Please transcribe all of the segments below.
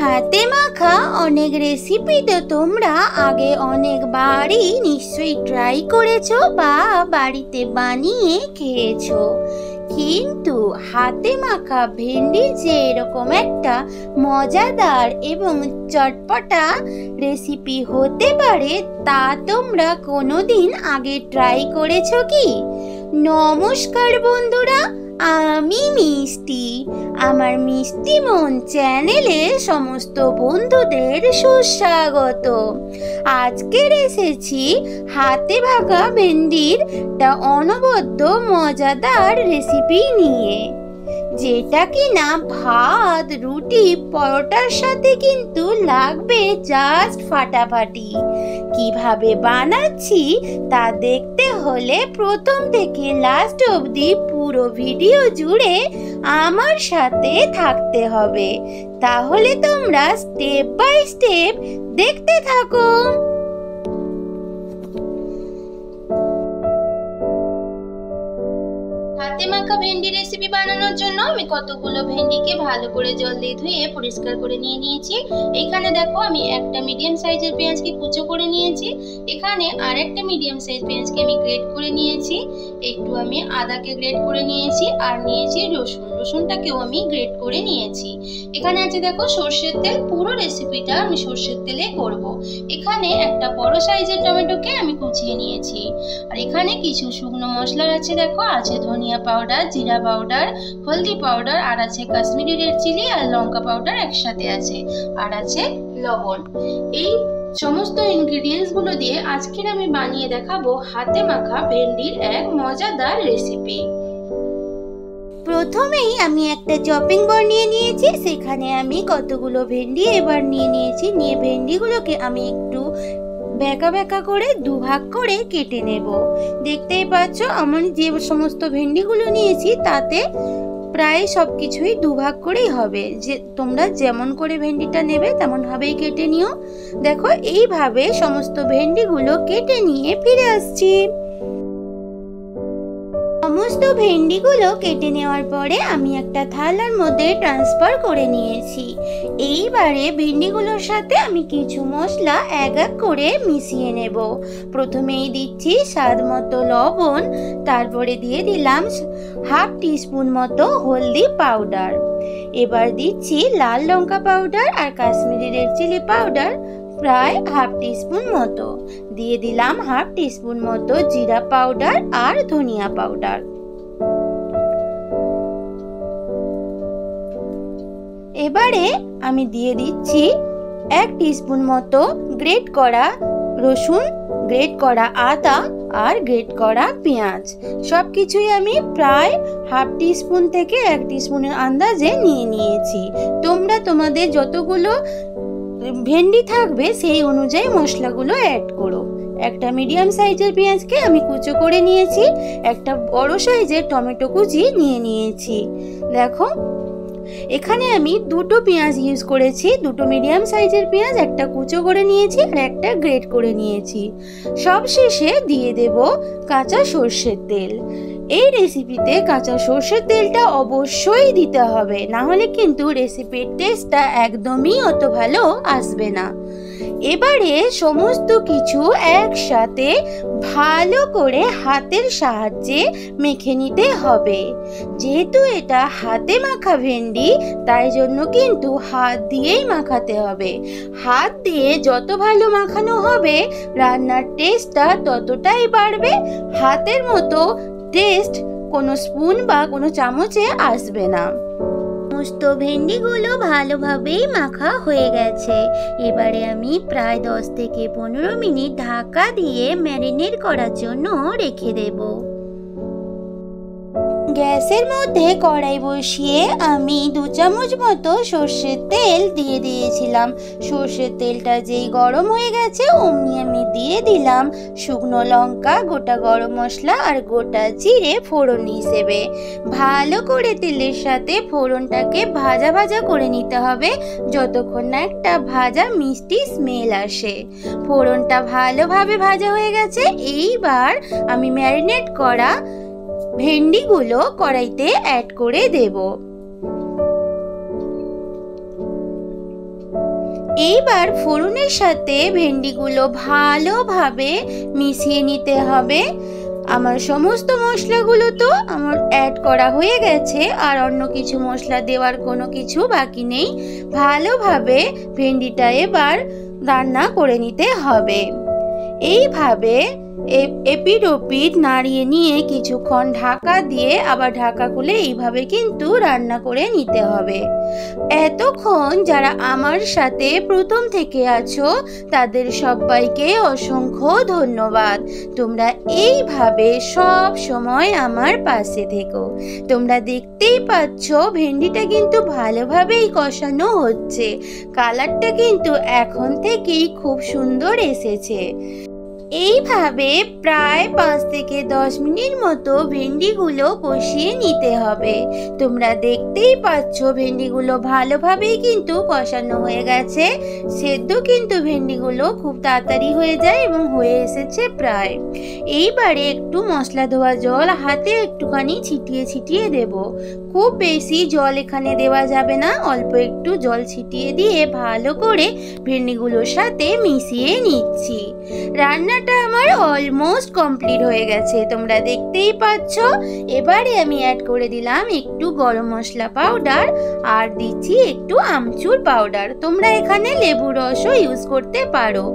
হাতে মাখা অনেক রেসিপি তো তোমরা আগে অনেকবারই নিশ্চয়ই ট্রাই করেছো বা বাড়িতে বানিয়ে খেয়েছো, কিন্তু হাতে মাখা ভেন্ডির যে এরকম একটা মজাদার এবং চটপটা রেসিপি হতে পারে তা তোমরা কোনোদিন আগে ট্রাই করেছো কি? নমস্কার বন্ধুরা, আমি মিষ্টি। আমার মিষ্টি মন চ্যানেলে সমস্ত বন্ধুদের সুস্বাগত। আজকের এসেছি হাতে মাখা ভেন্ডির একটা অনবদ্য মজাদার রেসিপি নিয়ে, যেটা কিনা ভাত, রুটি, পরোটার সাথে কিন্তু লাগবে জাস্ট ফাটাফাটি। কিভাবে বানাচ্ছি তা দেখতে হলে প্রথম থেকে লাস্ট অবধি পুরো ভিডিও জুড়ে আমার সাথে থাকতে হবে, তাহলে তোমরা স্টেপ বাই স্টেপ দেখতে থাকো। হাতে মাখা ভেন্ডি রেসিপি বানানোর জন্য আমি কতগুলো ভেন্ডিকে ভালো করে জল দিয়ে ধুয়ে পরিষ্কার করে নিয়েছি। এখানে দেখো আমি একটা মিডিয়াম সাইজের পেঁয়াজকে কুচো করে নিয়েছি। এখানে আরেকটা মিডিয়াম সাইজ পেঁয়াজকে আমি গ্রেট করে নিয়েছি। একটু আমি আদাকে গ্রেট করে নিয়েছি, আর নিয়েছি রসুনটাকেও আমি গ্রেট করে নিয়েছি। এখানে আছে দেখো সর্ষের তেল, পুরো রেসিপিটা আমি সর্ষের তেলে করব। এখানে একটা বড় সাইজের টমেটোকে আমি কুচিয়ে নিয়েছি। আর এখানে কিছু শুকনো মশলা আছে, দেখো আছে ধনিয়া পাউডার, জিরা পাউডার, হলদি পাউডার, আর আছে কাশ্মীরি রেড চিলি আর লঙ্কা পাউডার একসাথে আছে, আর আছে লবণ। এই সমস্ত ইনগ্রেডিয়েন্টস গুলো দিয়ে আজকের আমি বানিয়ে দেখাবো হাতে মাখা ভেন্ডির এক মজাদার রেসিপি। প্রথমেই আমি একটা চপিং বোর্ড নিয়ে নিয়েছি, সেখানে আমি কতগুলো ভেন্ডি এবার নিয়ে নিয়েছি। নিয়ে ভেন্ডিগুলোকে আমি একটু বেঁকা বেঁকা করে দুভাগ করে কেটে নেব। দেখতেই পাচ্ছ আমি যে সমস্ত ভেন্ডিগুলো নিয়েছি তাতে প্রায় সবকিছুই দুভাগ করেই হবে। যে তোমরা যেমন করে ভেন্ডিটা নেবে তেমন ভাবেই কেটে নিও। দেখো এইভাবে সমস্ত ভেন্ডিগুলো কেটে নিয়ে ফিরে আসছি। সমস্ত ভেন্ডিগুলো কেটে নেওয়ার পরে আমি একটা থালার মধ্যে ট্রান্সফার করে নিয়েছি। এইবারে ভেন্ডিগুলোর সাথে আমি কিছু মশলা এক এক করে মিশিয়ে নেব। প্রথমেই দিচ্ছি স্বাদ মতো লবণ, তারপরে দিয়ে দিলাম হাফ টিস্পুন মতো হলদি পাউডার। এবার দিচ্ছি লাল লঙ্কা পাউডার আর কাশ্মীরি রেড চিলি পাউডার প্রায় হাফ টিস্পুন মতো। দিয়ে দিলাম হাফ টিস্পুন মতো জিরা পাউডার আর ধনিয়া পাউডার। এবারে আমি দিয়ে দিচ্ছি 1 টিস্পুন মতো গ্রেট করা রসুন, গ্রেট করা আদা আর গ্রেট করা পেঁয়াজ। সবকিছুই আমি প্রায় হাফ টিস্পুন থেকে 1 টিস্পুনের আন্দাজে নিয়ে নিয়েছি। তোমরা তোমাদের যতগুলো ভেন্ডি থাকবে সেই অনুযায়ী মশলাগুলো অ্যাড করো। একটা মিডিয়াম সাইজের পেঁয়াজকে আমি কুচো করে নিয়েছি, একটা বড় সাইজের টমেটো কুচি নিয়ে নিয়েছি। দেখো এখানে আমি দুটো পেঁয়াজ ইউজ করেছি, দুটো মিডিয়াম সাইজের পেঁয়াজ, একটা কুচো করে নিয়েছি আর একটা গ্রেট করে নিয়েছি। সবশেষে দিয়ে দেব কাঁচা সর্ষের তেল। এই রেসিপিতে কাঁচা সর্ষের তেলটা অবশ্যই দিতে হবে, না হলে কিন্তু রেসিপির টেস্টটা একদমই অত ভালো আসবে না। এবারে সমস্ত কিছু একসাথে ভালো করে হাতের সাহায্যে মেখে নিতে হবে। যেহেতু এটা হাতে মাখা ভেন্ডি, তাই জন্য কিন্তু হাত দিয়েই মাখাতে হবে। হাত দিয়ে যত ভালো মাখানো হবে রান্নার টেস্টটা ততটাই বাড়বে। হাতের মতো টেস্ট কোনো স্পুন বা কোনো চামচে আসবে না। সমস্ত ভেন্ডিগুলো ভালোভাবেই মাখা হয়ে গেছে। এবারে আমি প্রায় 10 থেকে 15 মিনিট ঢাকা দিয়ে ম্যারিনেট করার জন্য রেখে দেব। গ্যাসের মধ্যে কড়াই বসিয়ে আমি 2 চামচ মতো সর্ষের তেল দিয়ে দিয়েছিলাম। সর্ষের তেলটা যেই গরম হয়ে গেছে অমনি আমি দিয়ে দিলাম শুকনো লঙ্কা, গোটা গরম মশলা আর গোটা জিরে ফোড়ন হিসেবে। ভালো করে তেলের সাথে ফোড়নটাকে ভাজা ভাজা করে নিতে হবে যতক্ষণ না একটা ভাজা মিষ্টি স্মেল আসে। ফোড়নটা ভালোভাবে ভাজা হয়ে গেছে। এইবার আমি ম্যারিনেট করা ভেন্ডিগুলো কড়াইতে অ্যাড করে দেব। এইবার ফোড়নের সাথে ভেন্ডিগুলো ভালোভাবে মিশিয়ে নিতে হবে। আমার সমস্ত মশলাগুলো তো আমার অ্যাড করা হয়ে গেছে, আর অন্য কিছু মশলা দেওয়ার কোনো কিছু বাকি নেই। ভালোভাবে ভেন্ডিটা এবার রান্না করে নিতে হবে। এইভাবে এপিট ওপিট নাড়িয়ে নিয়ে কিছুক্ষণ ঢাকা দিয়ে আবার ঢাকা খুলে এইভাবে কিন্তু রান্না করে নিতে হবে। এতক্ষণ যারা আমার সাথে প্রথম থেকে আছো তাদের সবাইকে অসংখ্য ধন্যবাদ। তোমরা এইভাবে সব সময় আমার পাশে থেকো। তোমরা দেখতেই পাচ্ছ ভেন্ডিটা কিন্তু ভালোভাবেই কষানো হচ্ছে। কালারটা কিন্তু এখন থেকেই খুব সুন্দর এসেছে। এইভাবে প্রায় 5 থেকে 10 মিনিট মতো ভেন্ডিগুলো কষিয়ে নিতে হবে। তোমরা দেখতেই পাচ্ছ ভেন্ডিগুলো ভালোভাবেই কিন্তু কষানো হয়ে গেছে। সেদ্ধ কিন্তু ভেন্ডিগুলো খুব তাড়াতাড়ি হয়ে যায় এবং হয়ে এসেছে প্রায়। এইবারে একটু মশলা ধোয়া জল হাতে একটুখানি ছিটিয়ে ছিটিয়ে দেব। খুব বেশি জল এখানে দেওয়া যাবে না, অল্প একটু জল ছিটিয়ে দিয়ে ভালো করে ভেন্ডিগুলোর সাথে মিশিয়ে নিচ্ছি। রান্নাটা আমার অলমোস্ট কমপ্লিট হয়ে গেছে, তোমরা দেখতেই পাচ্ছ। এবারে আমি অ্যাড করে দিলাম একটু গরম মশলা পাউডার আর দিচ্ছি একটু আমচুর পাউডার। তোমরা এখানে লেবুর রসও ইউজ করতে পারো।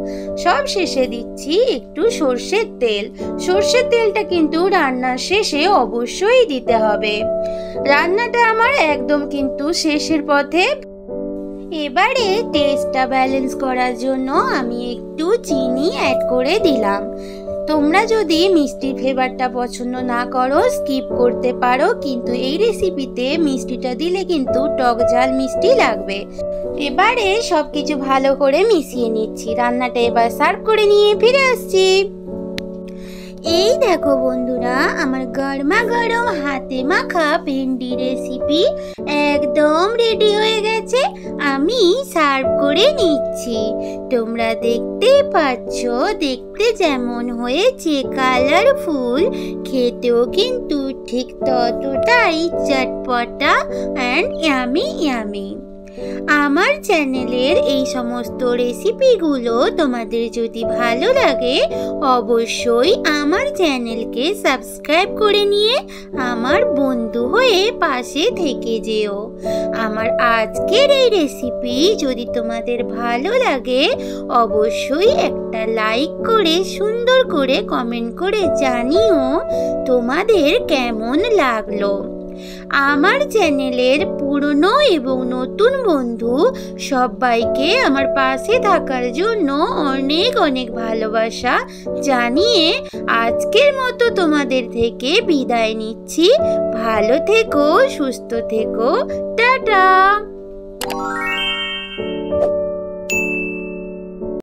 সব শেষে দিচ্ছি একটু সর্ষের তেল। সর্ষের তেলটা কিন্তু রান্নার শেষে অবশ্যই দিতে হবে। রান্নাটা আমার একদম কিন্তু শেষের পথে। এবারে টেস্টটা ব্যালেন্স করার জন্য আমি একটু চিনি অ্যাড করে দিলাম। তোমরা যদি মিষ্টির ফ্লেভারটা পছন্দ না করো স্কিপ করতে পারো, কিন্তু এই রেসিপিতে মিষ্টিটা দিলে কিন্তু টক ঝাল মিষ্টি লাগবে। এবারে সবকিছু ভালো করে মিশিয়ে নিচ্ছি। রান্নাটা এবার সার্ভ করে নিয়ে ফিরে আসছি। এই দেখো বন্ধুরা, আমার গরমা গরম হাতে মাখা ভেন্ডি রেসিপি একদম রেডি হয়ে গেছে। আমি সার্ভ করে নিচ্ছি। তোমরা দেখতেই পাচ্ছ, দেখতে যেমন হয়েছে কালারফুল, খেতেও কিন্তু ঠিক ততটাই চটপটা অ্যান্ড ইয়ামি ইয়ামি। আমার চ্যানেলের এই সমস্ত রেসিপিগুলো তোমাদের যদি ভালো লাগে অবশ্যই আমার চ্যানেলকে সাবস্ক্রাইব করে নিয়ে আমার বন্ধু হয়ে পাশে থেকে যেও। আমার আজকের এই রেসিপি যদি তোমাদের ভালো লাগে অবশ্যই একটা লাইক করে সুন্দর করে কমেন্ট করে জানিও তোমাদের কেমন লাগলো। আমার চ্যানেলের পুরনো এবং নতুন বন্ধু সবাইকে আমার পাশে থাকার জন্য অনেক অনেক ভালোবাসা জানিয়ে আজকের মতো তোমাদের থেকে বিদায় নিচ্ছি। ভালো থেকো, সুস্থ থেকো, টাটা।